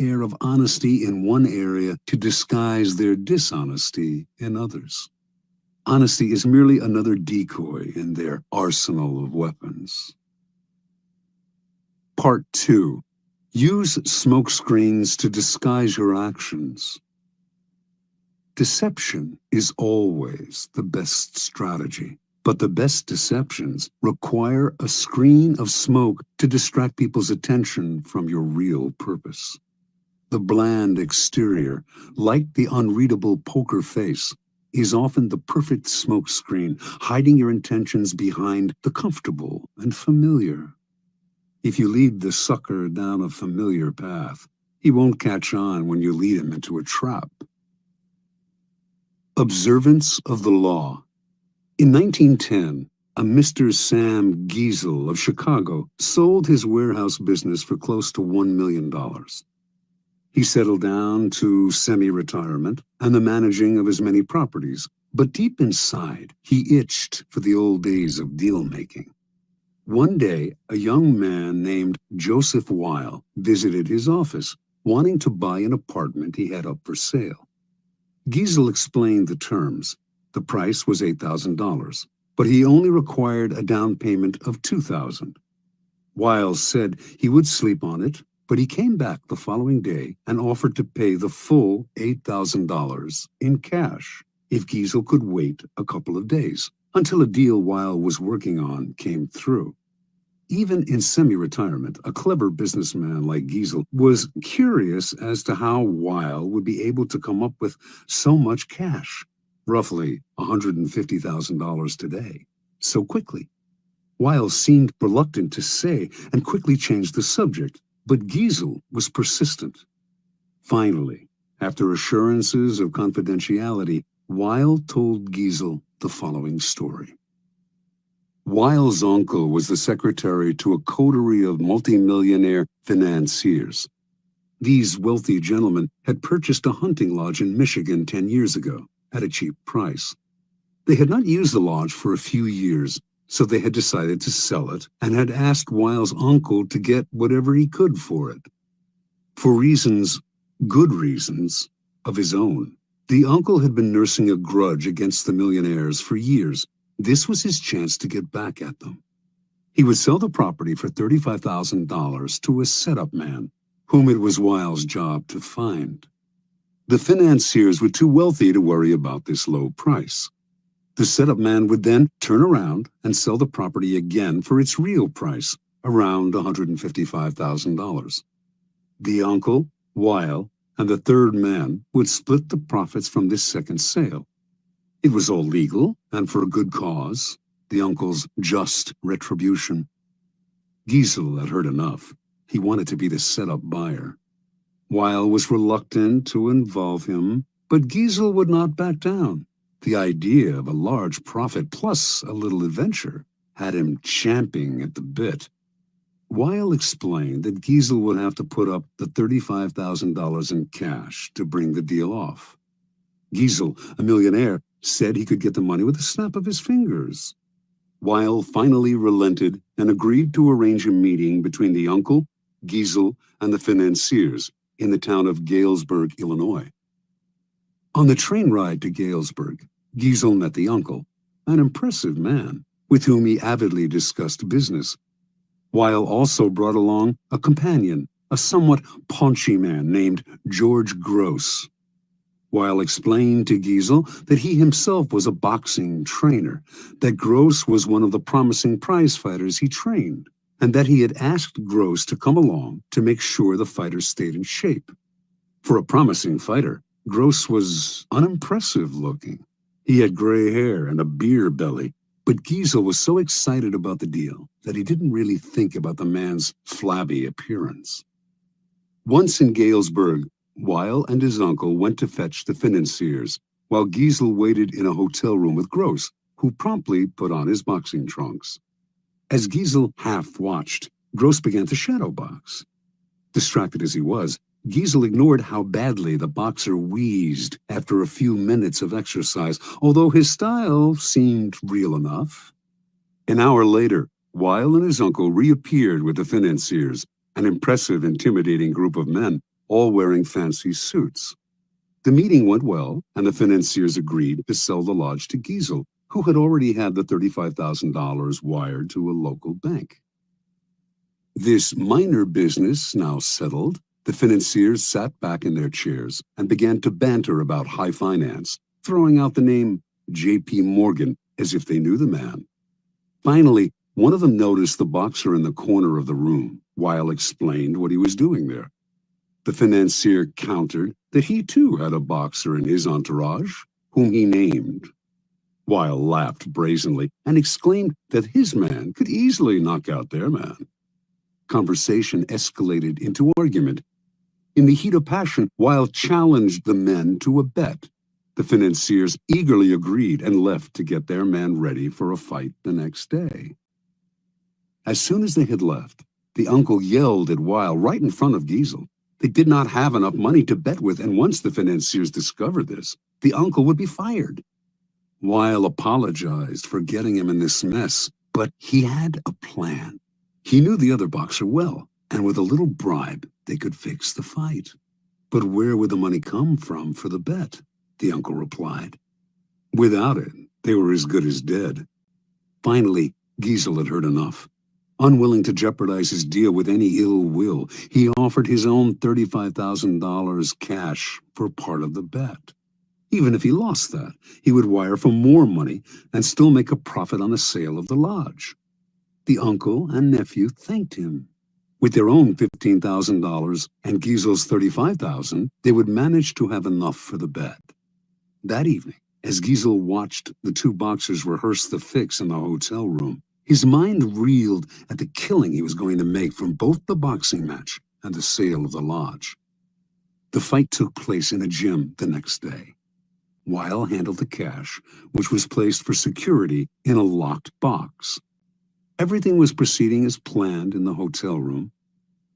air of honesty in one area to disguise their dishonesty in others. Honesty is merely another decoy in their arsenal of weapons. Part 2. Use smokescreens to disguise your actions. Deception is always the best strategy, but the best deceptions require a screen of smoke to distract people's attention from your real purpose. The bland exterior, like the unreadable poker face, is often the perfect smokescreen, hiding your intentions behind the comfortable and familiar. If you lead the sucker down a familiar path, he won't catch on when you lead him into a trap. Observance of the law. In 1910, a Mr. Sam Giesel of Chicago sold his warehouse business for close to $1 million. He settled down to semi-retirement and the managing of his many properties, but deep inside, he itched for the old days of deal-making. One day, a young man named Joseph Weil visited his office, wanting to buy an apartment he had up for sale. Giesel explained the terms. The price was $8,000, but he only required a down payment of $2,000. Weil said he would sleep on it, but he came back the following day and offered to pay the full $8,000 in cash if Giesel could wait a couple of days until a deal Weil was working on came through. Even in semi-retirement, a clever businessman like Giesel was curious as to how Weil would be able to come up with so much cash, roughly $150,000 today, so quickly. Weil seemed reluctant to say and quickly changed the subject, but Giesel was persistent. Finally, after assurances of confidentiality, Weil told Giesel the following story. Weil's uncle was the secretary to a coterie of multimillionaire financiers. These wealthy gentlemen had purchased a hunting lodge in Michigan 10 years ago at a cheap price. They had not used the lodge for a few years, so they had decided to sell it and had asked Weil's uncle to get whatever he could for it. For reasons, good reasons, of his own, the uncle had been nursing a grudge against the millionaires for years. This was his chance to get back at them. He would sell the property for $35,000 to a setup man, whom it was Weil's job to find. The financiers were too wealthy to worry about this low price. The setup man would then turn around and sell the property again for its real price, around $155,000. The uncle, Weil, and the third man would split the profits from this second sale. It was all legal and for a good cause, the uncle's just retribution. Giesel had heard enough. He wanted to be the setup buyer. Weil was reluctant to involve him, but Giesel would not back down. The idea of a large profit plus a little adventure had him champing at the bit. Weil explained that Giesel would have to put up the $35,000 in cash to bring the deal off. Giesel, a millionaire, said he could get the money with a snap of his fingers. Weil finally relented and agreed to arrange a meeting between the uncle, Giesel, and the financiers in the town of Galesburg, Illinois. On the train ride to Galesburg, Giesel met the uncle, an impressive man, with whom he avidly discussed business. Weil also brought along a companion, a somewhat paunchy man named George Gross. Weil explained to Giesel that he himself was a boxing trainer, that Gross was one of the promising prize fighters he trained, and that he had asked Gross to come along to make sure the fighter stayed in shape. For a promising fighter, Gross was unimpressive looking. He had gray hair and a beer belly, but Giesel was so excited about the deal that he didn't really think about the man's flabby appearance. Once in Galesburg, Weil and his uncle went to fetch the financiers, while Giesel waited in a hotel room with Gross, who promptly put on his boxing trunks. As Giesel half-watched, Gross began to shadow box. Distracted as he was, Giesel ignored how badly the boxer wheezed after a few minutes of exercise, although his style seemed real enough. An hour later, Weil and his uncle reappeared with the financiers, an impressive, intimidating group of men, all wearing fancy suits. The meeting went well, and the financiers agreed to sell the lodge to Giesel, who had already had the $35,000 wired to a local bank. This minor business now settled, the financiers sat back in their chairs and began to banter about high finance, throwing out the name J.P. Morgan as if they knew the man. Finally, one of them noticed the boxer in the corner of the room, Weil explained what he was doing there. The financier countered that he too had a boxer in his entourage, whom he named. Weil laughed brazenly and exclaimed that his man could easily knock out their man. Conversation escalated into argument. In the heat of passion, Weil challenged the men to a bet. The financiers eagerly agreed and left to get their man ready for a fight the next day. As soon as they had left, the uncle yelled at Weil right in front of Giesel. They did not have enough money to bet with, and once the financiers discovered this, the uncle would be fired. Weil apologized for getting him in this mess, but he had a plan. He knew the other boxer well, and with a little bribe, they could fix the fight. But where would the money come from for the bet? The uncle replied. Without it, they were as good as dead. Finally, Giesel had heard enough. Unwilling to jeopardize his deal with any ill will, he offered his own $35,000 cash for part of the bet. Even if he lost that, he would wire for more money and still make a profit on the sale of the lodge. The uncle and nephew thanked him. With their own $15,000 and Giesel's $35,000, they would manage to have enough for the bet. That evening, as Giesel watched the two boxers rehearse the fix in the hotel room, his mind reeled at the killing he was going to make from both the boxing match and the sale of the lodge. The fight took place in a gym the next day. Weil handled the cash, which was placed for security in a locked box. Everything was proceeding as planned in the hotel room.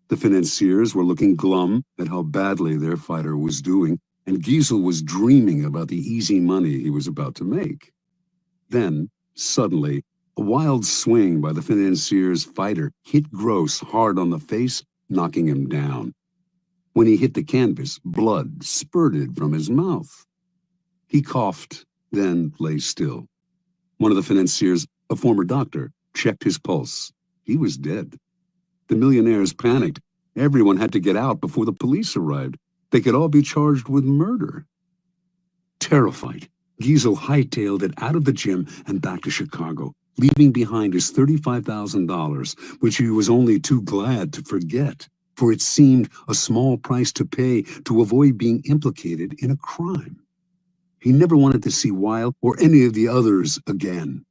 The financiers were looking glum at how badly their fighter was doing, and Giesel was dreaming about the easy money he was about to make. Then, suddenly, a wild swing by the financier's fighter hit Gross hard on the face, knocking him down. When he hit the canvas, blood spurted from his mouth. He coughed, then lay still. One of the financiers, a former doctor, checked his pulse. He was dead. The millionaires panicked. Everyone had to get out before the police arrived. They could all be charged with murder. Terrified, Giesel hightailed it out of the gym and back to Chicago, leaving behind his $35,000, which he was only too glad to forget, for it seemed a small price to pay to avoid being implicated in a crime. He never wanted to see Weil or any of the others again.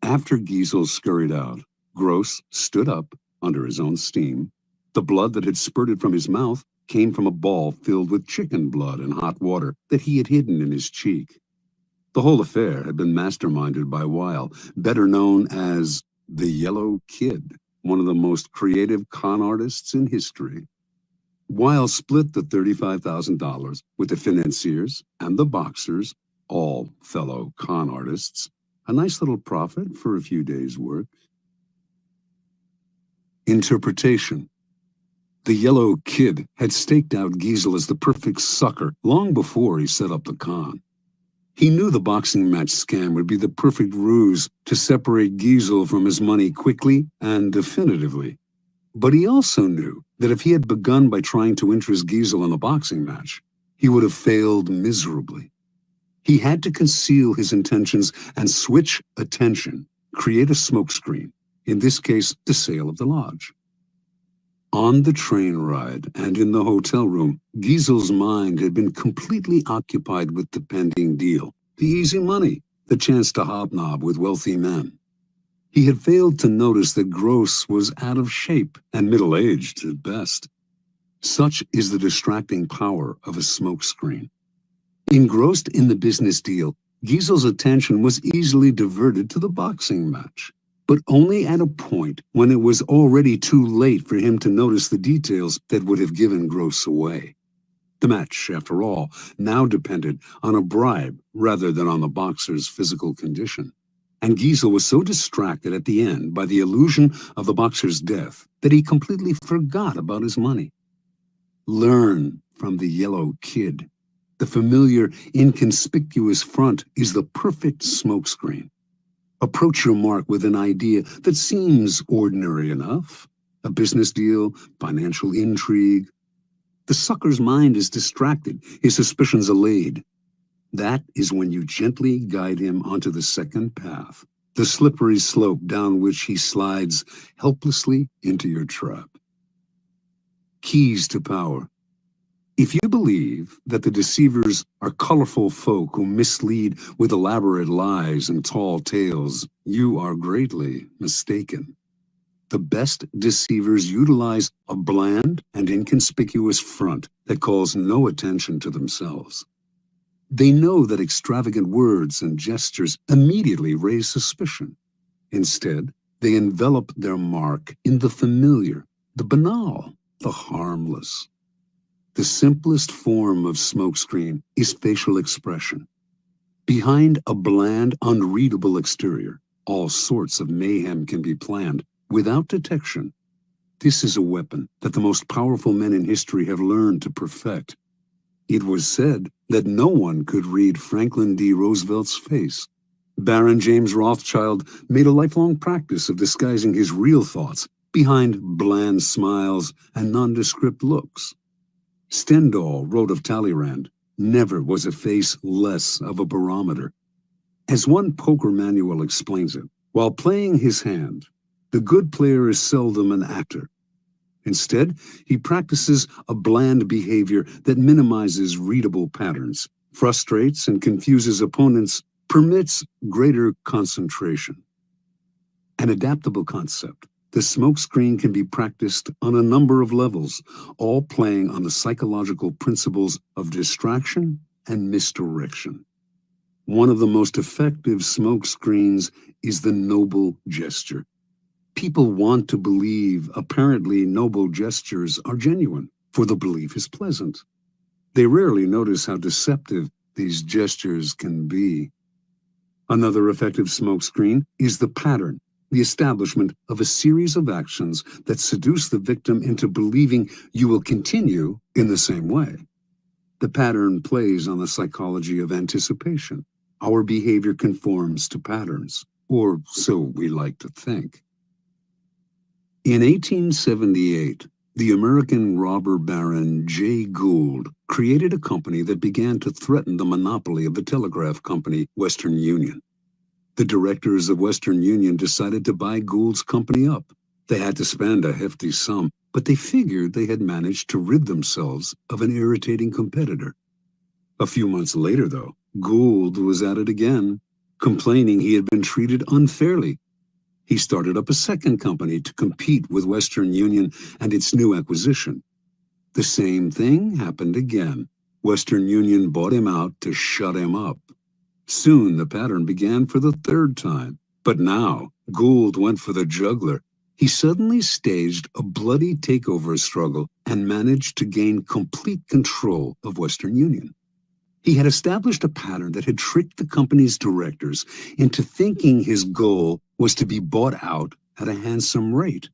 After Giesel scurried out, Gross stood up under his own steam. The blood that had spurted from his mouth came from a ball filled with chicken blood and hot water that he had hidden in his cheek. The whole affair had been masterminded by Weil, better known as the Yellow Kid, one of the most creative con artists in history. Weil split the $35,000 with the financiers and the boxers, all fellow con artists, a nice little profit for a few days' work. Interpretation. The Yellow Kid had staked out Giesel as the perfect sucker long before he set up the con. He knew the boxing match scam would be the perfect ruse to separate Giesel from his money quickly and definitively. But he also knew that if he had begun by trying to interest Giesel in the boxing match, he would have failed miserably. He had to conceal his intentions and switch attention, create a smokescreen, in this case, the sale of the lodge. On the train ride and in the hotel room, Giesel's mind had been completely occupied with the pending deal, the easy money, the chance to hobnob with wealthy men. He had failed to notice that Gross was out of shape and middle-aged at best. Such is the distracting power of a smokescreen. Engrossed in the business deal, Giesel's attention was easily diverted to the boxing match, but only at a point when it was already too late for him to notice the details that would have given Gross away. The match, after all, now depended on a bribe rather than on the boxer's physical condition. And Giesel was so distracted at the end by the illusion of the boxer's death that he completely forgot about his money. Learn from the yellow kid. The familiar, inconspicuous front is the perfect smokescreen. Approach your mark with an idea that seems ordinary enough. A business deal, financial intrigue. The sucker's mind is distracted, his suspicions allayed. That is when you gently guide him onto the second path, the slippery slope down which he slides helplessly into your trap. Keys to power. If you believe that the deceivers are colorful folk who mislead with elaborate lies and tall tales, you are greatly mistaken. The best deceivers utilize a bland and inconspicuous front that calls no attention to themselves. They know that extravagant words and gestures immediately raise suspicion. Instead, they envelop their mark in the familiar, the banal, the harmless. The simplest form of smokescreen is facial expression. Behind a bland, unreadable exterior, all sorts of mayhem can be planned without detection. This is a weapon that the most powerful men in history have learned to perfect. It was said that no one could read Franklin D. Roosevelt's face. Baron James Rothschild made a lifelong practice of disguising his real thoughts behind bland smiles and nondescript looks. Stendhal wrote of Talleyrand, "Never was a face less of a barometer." As one poker manual explains it, while playing his hand, the good player is seldom an actor. Instead, he practices a bland behavior that minimizes readable patterns, frustrates and confuses opponents, permits greater concentration. An adaptable concept. The smokescreen can be practiced on a number of levels, all playing on the psychological principles of distraction and misdirection. One of the most effective smokescreens is the noble gesture. People want to believe apparently noble gestures are genuine, for the belief is pleasant. They rarely notice how deceptive these gestures can be. Another effective smokescreen is the pattern, the establishment of a series of actions that seduce the victim into believing you will continue in the same way. The pattern plays on the psychology of anticipation. Our behavior conforms to patterns, or so we like to think. In 1878, the American robber baron Jay Gould created a company that began to threaten the monopoly of the telegraph company, Western Union. The directors of Western Union decided to buy Gould's company up. They had to spend a hefty sum, but they figured they had managed to rid themselves of an irritating competitor. A few months later, though, Gould was at it again, complaining he had been treated unfairly. He started up a second company to compete with Western Union and its new acquisition. The same thing happened again. Western Union bought him out to shut him up. Soon the pattern began for the third time, but now Gould went for the jugular. He suddenly staged a bloody takeover struggle and managed to gain complete control of Western Union. He had established a pattern that had tricked the company's directors into thinking his goal was to be bought out at a handsome rate.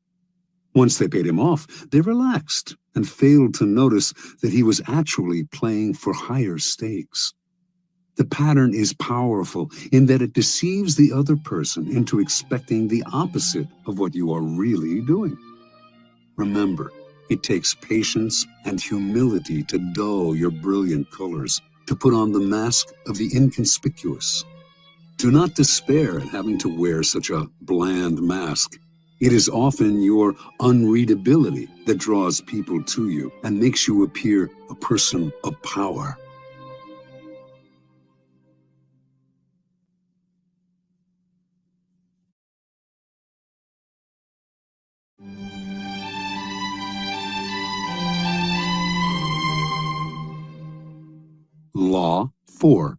Once they paid him off, they relaxed and failed to notice that he was actually playing for higher stakes. The pattern is powerful in that it deceives the other person into expecting the opposite of what you are really doing. Remember, it takes patience and humility to dull your brilliant colors, to put on the mask of the inconspicuous. Do not despair at having to wear such a bland mask. It is often your unreadability that draws people to you and makes you appear a person of power. Law 4.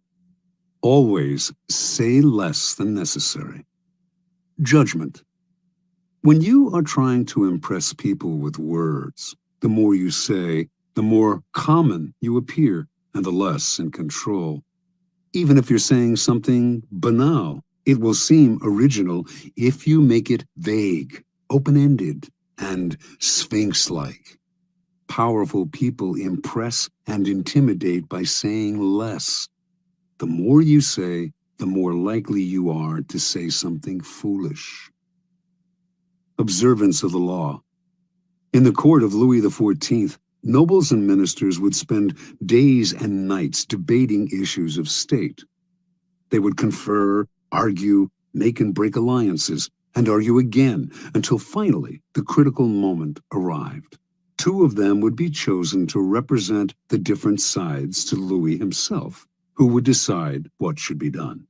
Always say less than necessary. Judgment. When you are trying to impress people with words, the more you say, the more common you appear and the less in control. Even if you're saying something banal, it will seem original if you make it vague, open-ended, and sphinx-like. Powerful people impress and intimidate by saying less. The more you say, the more likely you are to say something foolish. Observance of the law. In the court of Louis XIV, nobles and ministers would spend days and nights debating issues of state. They would confer, argue, make and break alliances, and argue again until finally the critical moment arrived. Two of them would be chosen to represent the different sides to Louis himself, who would decide what should be done.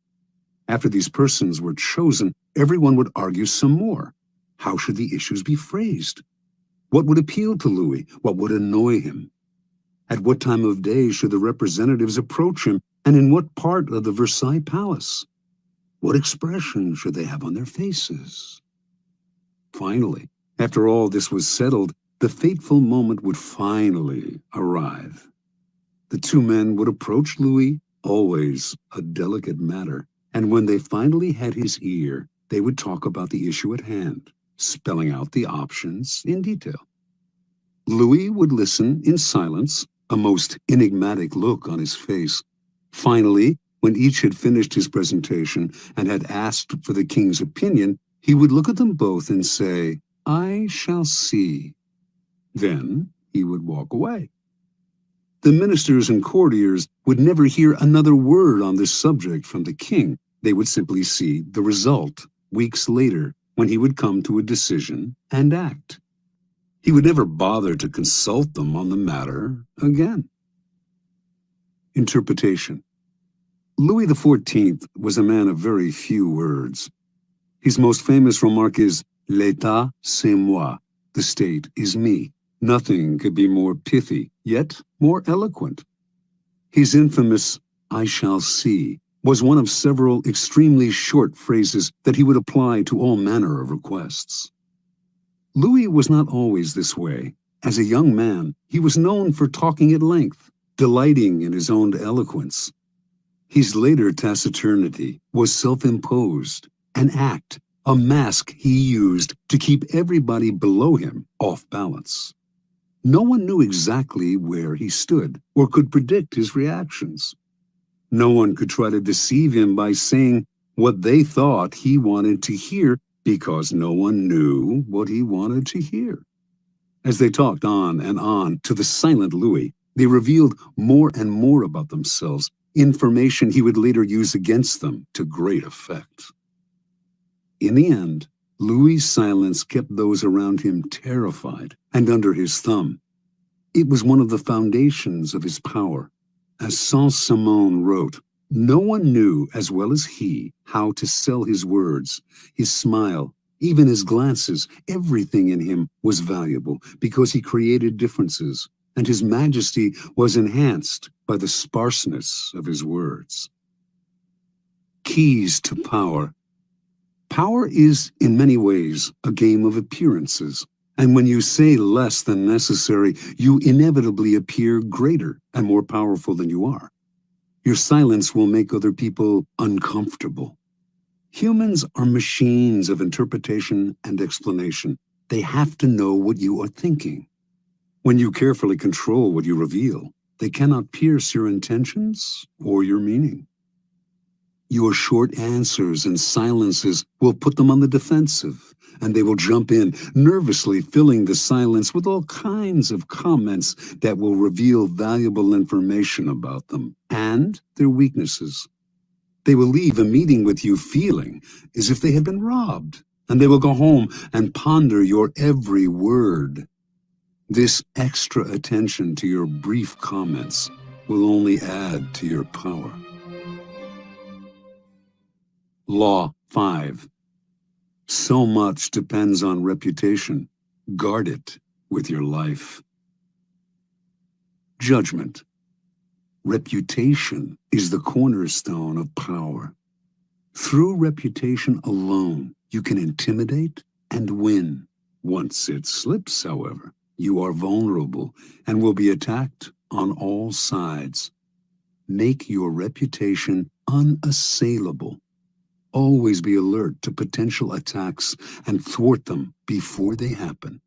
After these persons were chosen, everyone would argue some more. How should the issues be phrased? What would appeal to Louis? What would annoy him? At what time of day should the representatives approach him, and in what part of the Versailles Palace? What expression should they have on their faces? Finally, after all this was settled, the fateful moment would finally arrive. The two men would approach Louis, always a delicate matter, and when they finally had his ear, they would talk about the issue at hand, spelling out the options in detail. Louis would listen in silence, a most enigmatic look on his face. Finally, when each had finished his presentation and had asked for the king's opinion, he would look at them both and say, "I shall see." Then he would walk away. The ministers and courtiers would never hear another word on this subject from the king. They would simply see the result weeks later, when he would come to a decision and act. He would never bother to consult them on the matter again. Interpretation. Louis XIV was a man of very few words. His most famous remark is, "L'État, c'est moi." The state is me. Nothing could be more pithy, yet more eloquent. His infamous, "I shall see," was one of several extremely short phrases that he would apply to all manner of requests. Louis was not always this way. As a young man, he was known for talking at length, delighting in his own eloquence. His later taciturnity was self-imposed, an act, a mask he used to keep everybody below him off balance. No one knew exactly where he stood or could predict his reactions. No one could try to deceive him by saying what they thought he wanted to hear, because no one knew what he wanted to hear. As they talked on and on to the silent Louis, they revealed more and more about themselves, information he would later use against them to great effect. In the end, Louis' silence kept those around him terrified and under his thumb. It was one of the foundations of his power. As Saint-Simon wrote, no one knew as well as he how to sell his words, his smile, even his glances. Everything in him was valuable because he created differences, and his majesty was enhanced by the sparseness of his words. Keys to power. Power is, in many ways, a game of appearances. And when you say less than necessary, you inevitably appear greater and more powerful than you are. Your silence will make other people uncomfortable. Humans are machines of interpretation and explanation. They have to know what you are thinking. When you carefully control what you reveal, they cannot pierce your intentions or your meaning. Your short answers and silences will put them on the defensive, and they will jump in, nervously filling the silence with all kinds of comments that will reveal valuable information about them and their weaknesses. They will leave a meeting with you feeling as if they had been robbed, and they will go home and ponder your every word. This extra attention to your brief comments will only add to your power. Law 5. So much depends on reputation. Guard it with your life. Judgment. Reputation is the cornerstone of power. Through reputation alone, you can intimidate and win. Once it slips, however, you are vulnerable and will be attacked on all sides. Make your reputation unassailable. Always be alert to potential attacks and thwart them before they happen.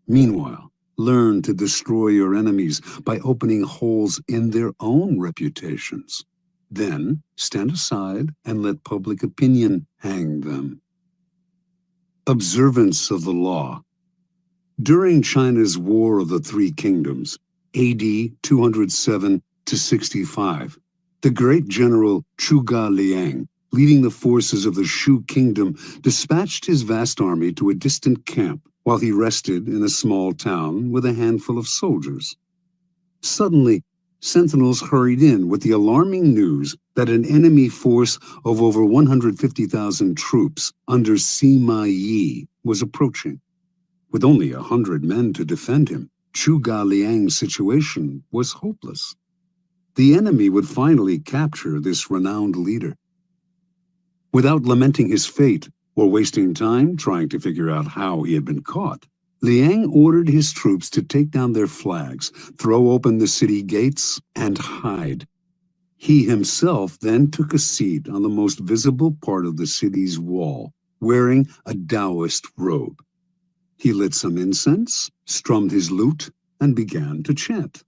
Meanwhile, Learn to destroy your enemies by opening holes in their own reputations. Then stand aside and let public opinion hang them. Observance of the law. During China's War of the Three Kingdoms, AD 207 to 65, the great general Zhuge Liang, leading the forces of the Shu kingdom, dispatched his vast army to a distant camp while he rested in a small town with a handful of soldiers. Suddenly, sentinels hurried in with the alarming news that an enemy force of over 150,000 troops under Sima Yi was approaching. With only 100 men to defend him, Zhuge Liang's situation was hopeless. The enemy would finally capture this renowned leader. Without lamenting his fate or wasting time trying to figure out how he had been caught, Liang ordered his troops to take down their flags, throw open the city gates, and hide. He himself then took a seat on the most visible part of the city's wall, wearing a Taoist robe. He lit some incense, strummed his lute, and began to chant.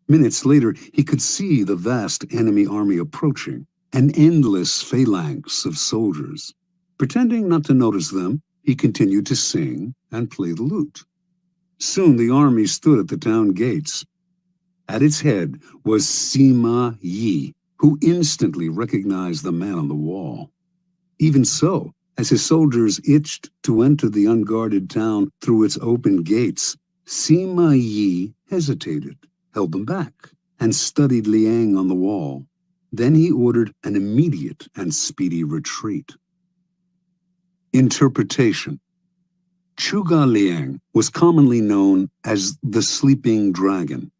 Minutes later, he could see the vast enemy army approaching, an endless phalanx of soldiers. Pretending not to notice them, he continued to sing and play the lute. Soon the army stood at the town gates. At its head was Sima Yi, who instantly recognized the man on the wall. Even so, as his soldiers itched to enter the unguarded town through its open gates, Sima Yi hesitated, held them back, and studied Liang on the wall. Then he ordered an immediate and speedy retreat. Interpretation. Zhuge Liang was commonly known as the Sleeping Dragon.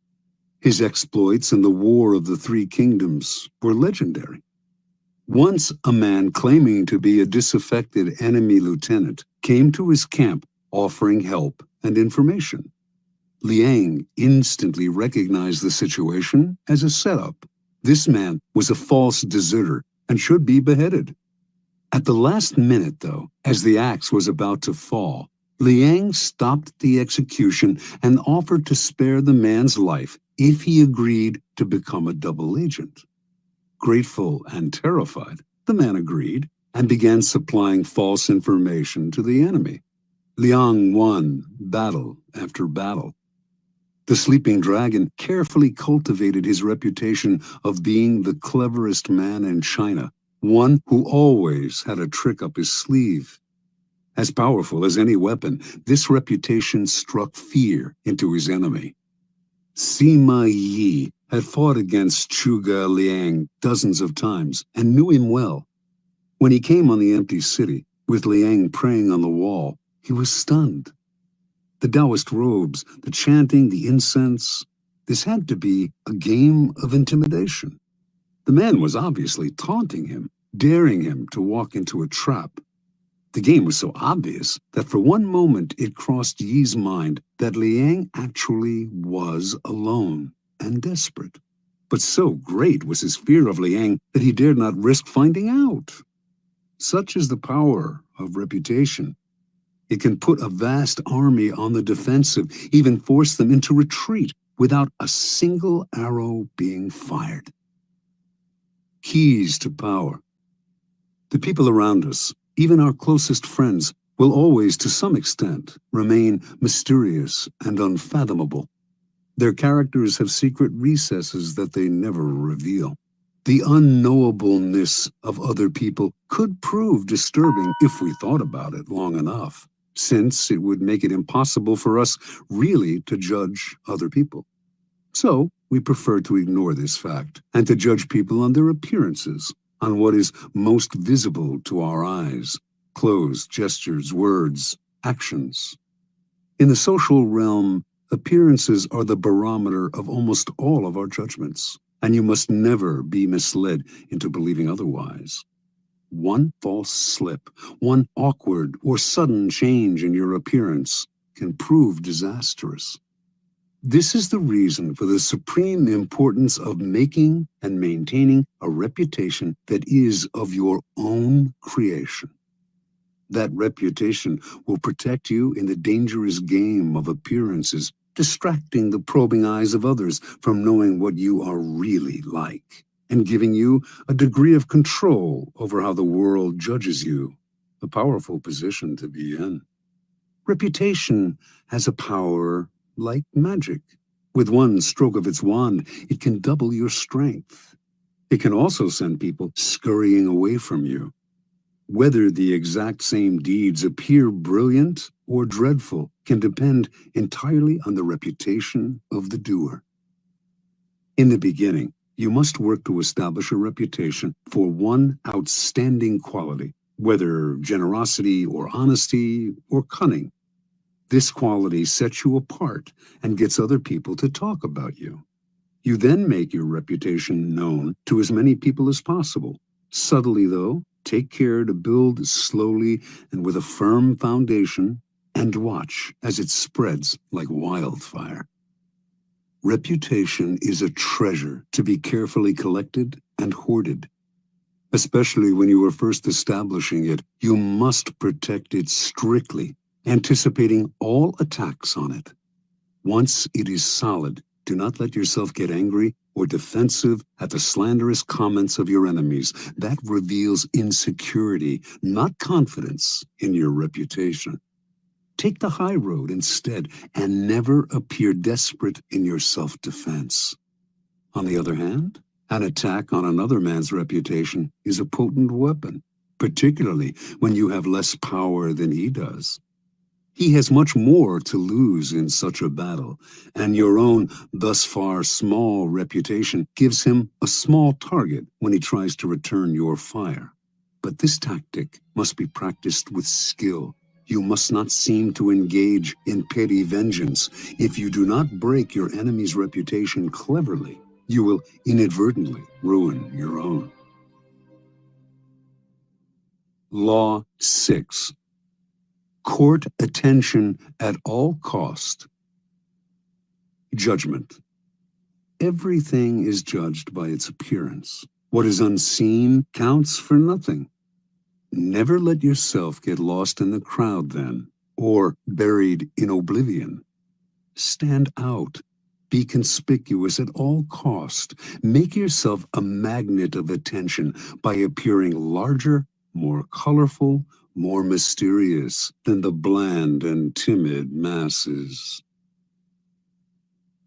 His exploits in the War of the Three Kingdoms were legendary. Once a man claiming to be a disaffected enemy lieutenant came to his camp offering help and information. Liang instantly recognized the situation as a setup. This man was a false deserter and should be beheaded. At the last minute, though, as the axe was about to fall, Liang stopped the execution and offered to spare the man's life if he agreed to become a double agent. Grateful and terrified, the man agreed and began supplying false information to the enemy. Liang won battle after battle. The Sleeping Dragon carefully cultivated his reputation of being the cleverest man in China, one who always had a trick up his sleeve. As powerful as any weapon, this reputation struck fear into his enemy. Sima Yi had fought against Zhuge Liang dozens of times and knew him well. When he came on the empty city, with Liang praying on the wall, he was stunned. The Taoist robes, the chanting, the incense, this had to be a game of intimidation. The man was obviously taunting him, daring him to walk into a trap. The game was so obvious that for one moment it crossed Yi's mind that Liang actually was alone and desperate. But so great was his fear of Liang that he dared not risk finding out. Such is the power of reputation. It can put a vast army on the defensive, even force them into retreat without a single arrow being fired. Keys to power. The people around us, even our closest friends, will always, to some extent, remain mysterious and unfathomable. Their characters have secret recesses that they never reveal. The unknowableness of other people could prove disturbing if we thought about it long enough, since it would make it impossible for us really to judge other people. So, we prefer to ignore this fact and to judge people on their appearances, on what is most visible to our eyes: clothes, gestures, words, actions. In the social realm, appearances are the barometer of almost all of our judgments, and you must never be misled into believing otherwise. One false slip, one awkward or sudden change in your appearance can prove disastrous. This is the reason for the supreme importance of making and maintaining a reputation that is of your own creation. That reputation will protect you in the dangerous game of appearances distracting the probing eyes of others from knowing what you are really like, and giving you a degree of control over how the world judges you. A powerful position to be in. Reputation has a power like magic. With one stroke of its wand, it can double your strength. It can also send people scurrying away from you. Whether the exact same deeds appear brilliant or dreadful can depend entirely on the reputation of the doer. In the beginning, you must work to establish a reputation for one outstanding quality, whether generosity or honesty or cunning. This quality sets you apart and gets other people to talk about you. You then make your reputation known to as many people as possible. Subtly, though, take care to build slowly and with a firm foundation, and watch as it spreads like wildfire. Reputation is a treasure to be carefully collected and hoarded. Especially when you are first establishing it, you must protect it strictly, anticipating all attacks on it. Once it is solid, do not let yourself get angry or defensive at the slanderous comments of your enemies. That reveals insecurity, not confidence in your reputation. Take the high road instead, and never appear desperate in your self-defense. On the other hand, an attack on another man's reputation is a potent weapon, particularly when you have less power than he does. He has much more to lose in such a battle, and your own thus far small reputation gives him a small target when he tries to return your fire. But this tactic must be practiced with skill. You must not seem to engage in petty vengeance. If you do not break your enemy's reputation cleverly, you will inadvertently ruin your own. Law 6. Court attention at all cost. Judgment. Everything is judged by its appearance. What is unseen counts for nothing. Never let yourself get lost in the crowd then, or buried in oblivion. Stand out. Be conspicuous at all cost. Make yourself a magnet of attention by appearing larger, more colorful, more mysterious than the bland and timid masses.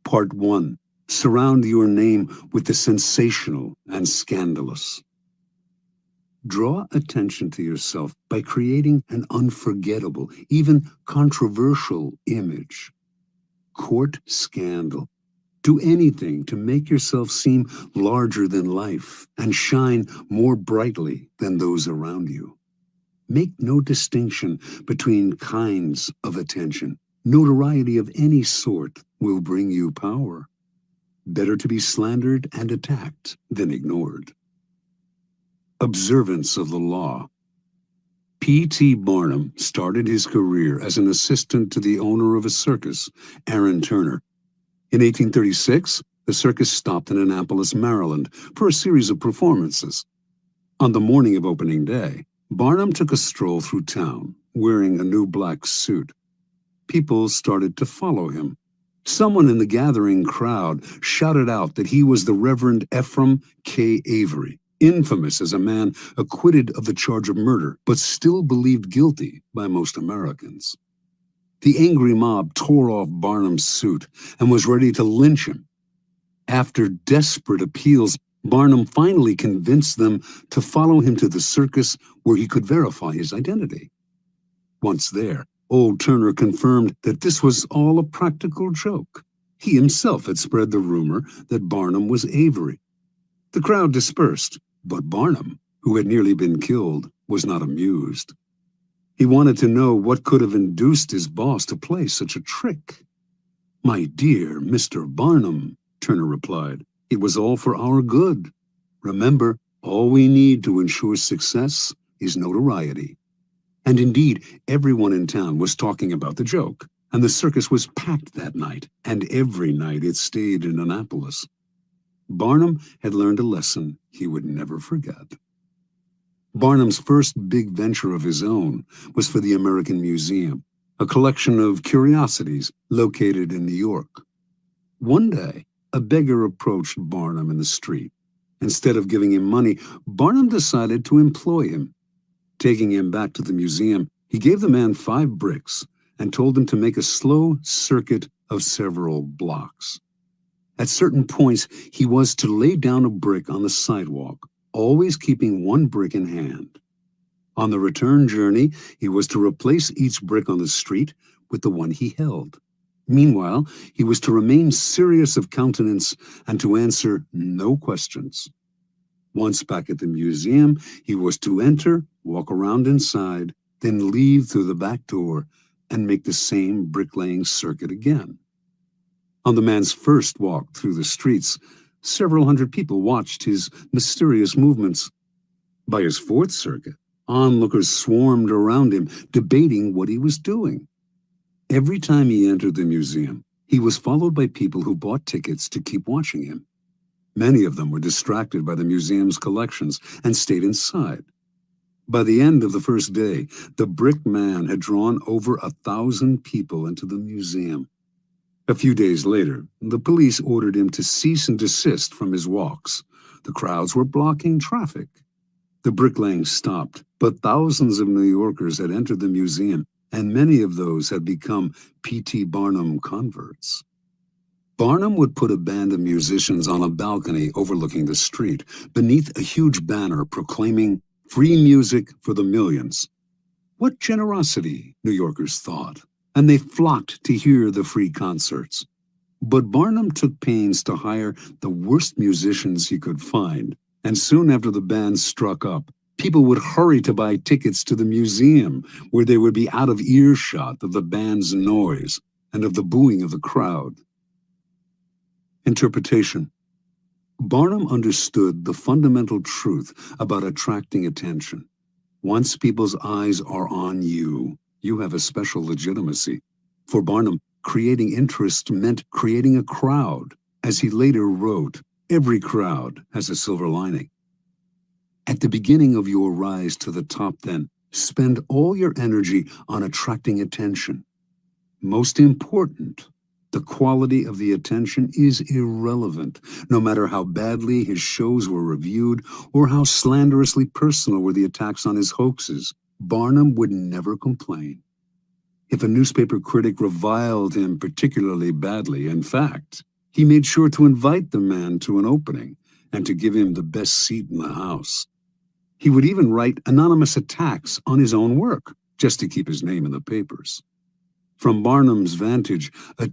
Part 1. Surround your name with the sensational and scandalous. Draw attention to yourself by creating an unforgettable, even controversial image. Court scandal. Do anything to make yourself seem larger than life and shine more brightly than those around you. Make no distinction between kinds of attention. Notoriety of any sort will bring you power. Better to be slandered and attacked than ignored. Observance of the law. P.T. Barnum started his career as an assistant to the owner of a circus, Aaron Turner. In 1836, the circus stopped in Annapolis, Maryland, for a series of performances. On the morning of opening day, Barnum took a stroll through town, wearing a new black suit. People started to follow him. Someone in the gathering crowd shouted out that he was the Reverend Ephraim K. Avery, infamous as a man acquitted of the charge of murder, but still believed guilty by most Americans. The angry mob tore off Barnum's suit and was ready to lynch him. After desperate appeals, Barnum finally convinced them to follow him to the circus where he could verify his identity. Once there, old Turner confirmed that this was all a practical joke. He himself had spread the rumor that Barnum was Avery. The crowd dispersed, but Barnum, who had nearly been killed, was not amused. He wanted to know what could have induced his boss to play such a trick. "My dear Mr. Barnum," Turner replied, "it was all for our good. Remember, all we need to ensure success is notoriety." And indeed, everyone in town was talking about the joke, and the circus was packed that night, and every night it stayed in Annapolis. Barnum had learned a lesson he would never forget. Barnum's first big venture of his own was for the American Museum, a collection of curiosities located in New York. One day, a beggar approached Barnum in the street. Instead of giving him money, Barnum decided to employ him. Taking him back to the museum, he gave the man 5 bricks and told him to make a slow circuit of several blocks. At certain points, he was to lay down a brick on the sidewalk, always keeping 1 brick in hand. On the return journey, he was to replace each brick on the street with the one he held. Meanwhile, he was to remain serious of countenance and to answer no questions. Once back at the museum, he was to enter, walk around inside, then leave through the back door and make the same bricklaying circuit again. On the man's first walk through the streets, several hundred people watched his mysterious movements. By his 4th circuit, onlookers swarmed around him, debating what he was doing. Every time he entered the museum, he was followed by people who bought tickets to keep watching him. Many of them were distracted by the museum's collections and stayed inside. By the end of the first day, the brick man had drawn over 1,000 people into the museum. A few days later, the police ordered him to cease and desist from his walks. The crowds were blocking traffic. The bricklaying stopped, but thousands of New Yorkers had entered the museum, and many of those had become P.T. Barnum converts. Barnum would put a band of musicians on a balcony overlooking the street, beneath a huge banner proclaiming "Free music for the millions." What generosity, New Yorkers thought, and they flocked to hear the free concerts. But Barnum took pains to hire the worst musicians he could find, and soon after the band struck up, people would hurry to buy tickets to the museum, where they would be out of earshot of the band's noise and of the booing of the crowd. Interpretation. Barnum understood the fundamental truth about attracting attention. Once people's eyes are on you, you have a special legitimacy. For Barnum, creating interest meant creating a crowd. As he later wrote, every crowd has a silver lining. At the beginning of your rise to the top, then, spend all your energy on attracting attention. Most important, the quality of the attention is irrelevant, no matter how badly his shows were reviewed or how slanderously personal were the attacks on his hoaxes. Barnum would never complain. If a newspaper critic reviled him particularly badly, in fact, he made sure to invite the man to an opening and to give him the best seat in the house. He would even write anonymous attacks on his own work, just to keep his name in the papers. From Barnum's vantage,